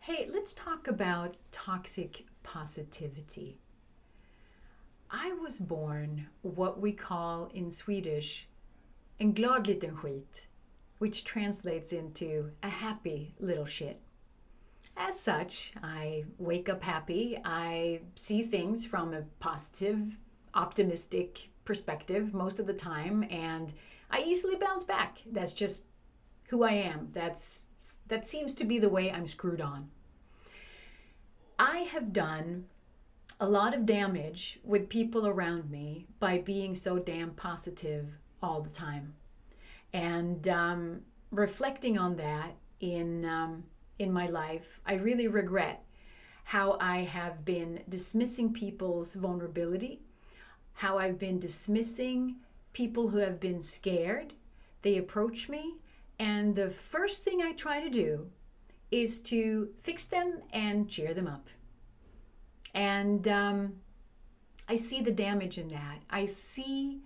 Hey, let's talk about toxic positivity. I was born what we call in Swedish en glad liten skit, which translates into a happy little shit. As such, I wake up happy. I see things from a positive, optimistic perspective most of the time, and I easily bounce back. That's just who I am. That seems to be the way I'm screwed on. I have done a lot of damage with people around me by being so damn positive all the time. And reflecting on that in my life, I really regret how I have been dismissing people's vulnerability, how I've been dismissing people who have been scared. They approach me, and the first thing I try to do is to fix them and cheer them up. And I see the damage in that. I see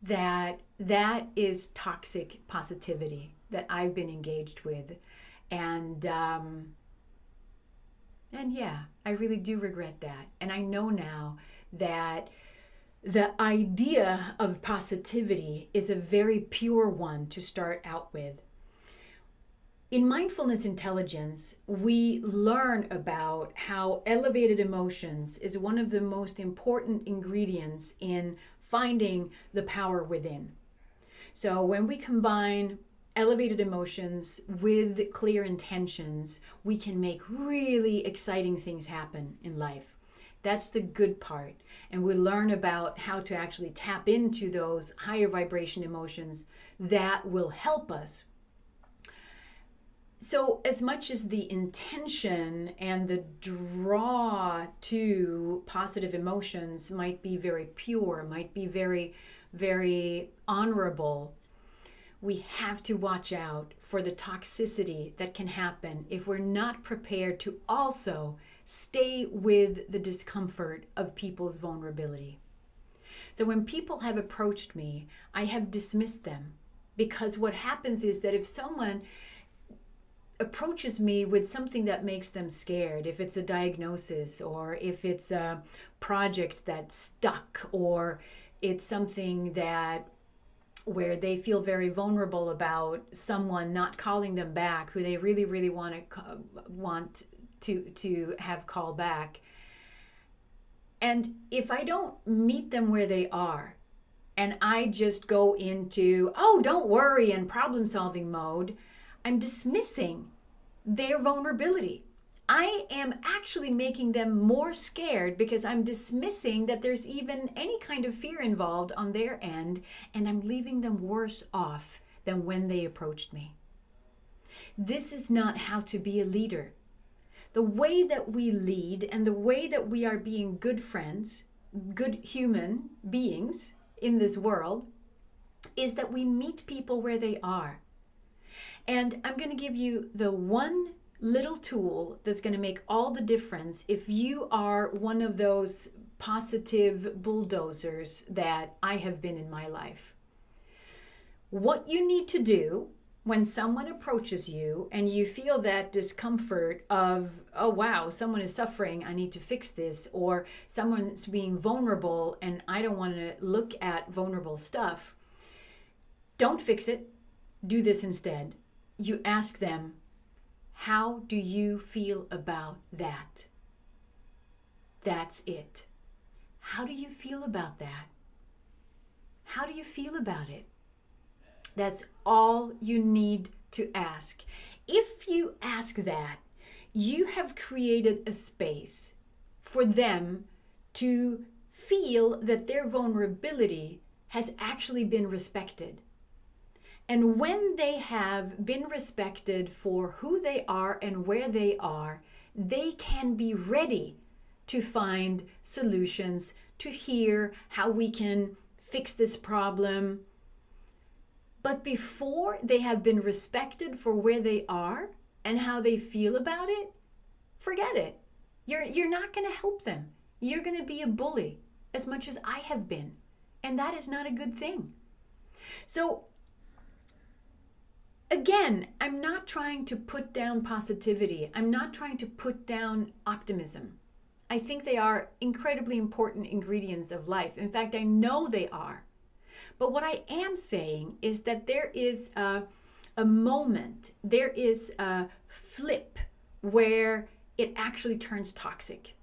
that that is toxic positivity that I've been engaged with. And yeah, I really do regret that. And I know now that the idea of positivity is a very pure one to start out with. In mindfulness intelligence, we learn about how elevated emotions is one of the most important ingredients in finding the power within. So when we combine elevated emotions with clear intentions, we can make really exciting things happen in life. That's the good part. And we learn about how to actually tap into those higher vibration emotions that will help us. So as much as the intention and the draw to positive emotions might be very pure, might be very, very honorable, we have to watch out for the toxicity that can happen if we're not prepared to also stay with the discomfort of people's vulnerability. So when people have approached me, I have dismissed them, because what happens is that if someone approaches me with something that makes them scared, if it's a diagnosis or if it's a project that's stuck or it's something that where they feel very vulnerable about someone not calling them back who they really, really want to have call back. And if I don't meet them where they are and I just go into, oh, don't worry, and problem solving mode, I'm dismissing their vulnerability. I am actually making them more scared because I'm dismissing that there's even any kind of fear involved on their end, and I'm leaving them worse off than when they approached me. This is not how to be a leader. The way that we lead and the way that we are being good friends, good human beings in this world, is that we meet people where they are. And I'm going to give you the one little tool that's going to make all the difference if you are one of those positive bulldozers that I have been in my life. What you need to do when someone approaches you and you feel that discomfort of, oh wow, someone is suffering, I need to fix this, or someone's being vulnerable and I don't want to look at vulnerable stuff, don't fix it. Do this instead. You ask them, how do you feel about that? That's it. How do you feel about that? How do you feel about it? That's all you need to ask. If you ask that, you have created a space for them to feel that their vulnerability has actually been respected. And when they have been respected for who they are and where they are, they can be ready to find solutions, to hear how we can fix this problem. But before they have been respected for where they are and how they feel about it, forget it. You're not going to help them. You're going to be a bully as much as I have been. And that is not a good thing. So Again, I'm not trying to put down positivity. I'm not trying to put down optimism. I think they are incredibly important ingredients of life. In fact, I know they are. But what I am saying is that there is a moment, there is a flip where it actually turns toxic.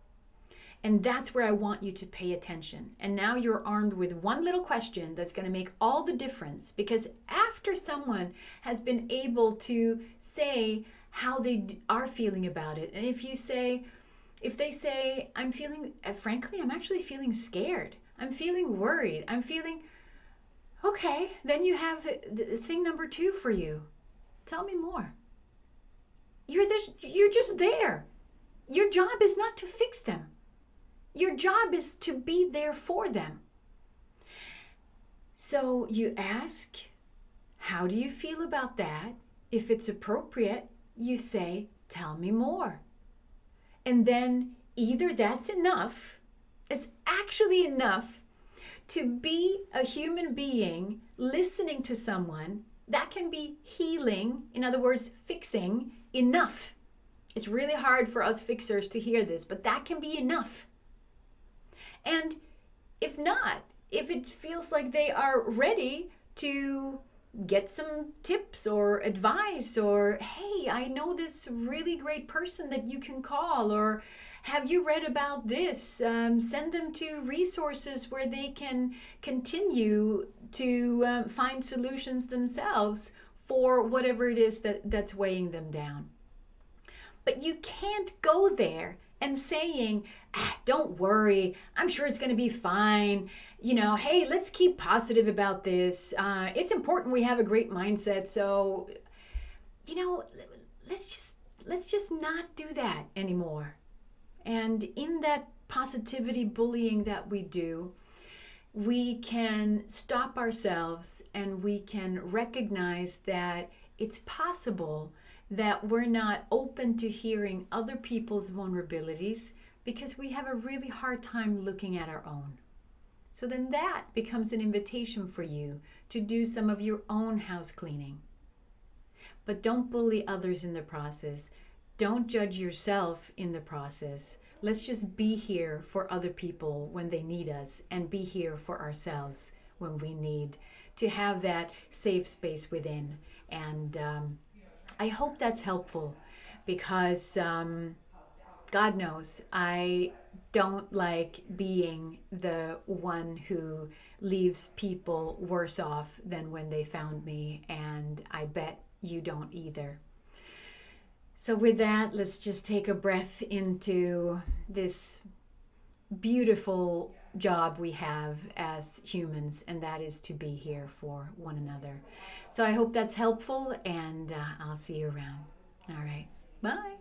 And that's where I want you to pay attention. And now you're armed with one little question that's going to make all the difference. Because after someone has been able to say how they are feeling about it, and if they say, I'm feeling, frankly, I'm actually feeling scared. I'm feeling worried. I'm feeling, okay, then you have thing number 2 for you. Tell me more. You're just there. Your job is not to fix them. Your job is to be there for them. So you ask, how do you feel about that? If it's appropriate, you say, tell me more. And then either that's enough, it's actually enough to be a human being listening to someone. That can be healing, in other words, fixing enough. It's really hard for us fixers to hear this, but that can be enough. And if not, if it feels like they are ready to get some tips or advice, or hey, I know this really great person that you can call, or have you read about this? Send them to resources where they can continue to find solutions themselves for whatever it is that's weighing them down. But you can't go there and saying, don't worry, I'm sure it's going to be fine. Hey, let's keep positive about this. It's important we have a great mindset. So, let's just not do that anymore. And in that positivity bullying that we do, we can stop ourselves and we can recognize that it's possible that we're not open to hearing other people's vulnerabilities because we have a really hard time looking at our own. So then that becomes an invitation for you to do some of your own house cleaning. But don't bully others in the process. Don't judge yourself in the process. Let's just be here for other people when they need us, and be here for ourselves when we need to have that safe space within. And I hope that's helpful, because God knows I don't like being the one who leaves people worse off than when they found me, and I bet you don't either. So with that, let's just take a breath into this beautiful job we have as humans, and that is to be here for one another. So I hope that's helpful, and I'll see you around. All right. Bye.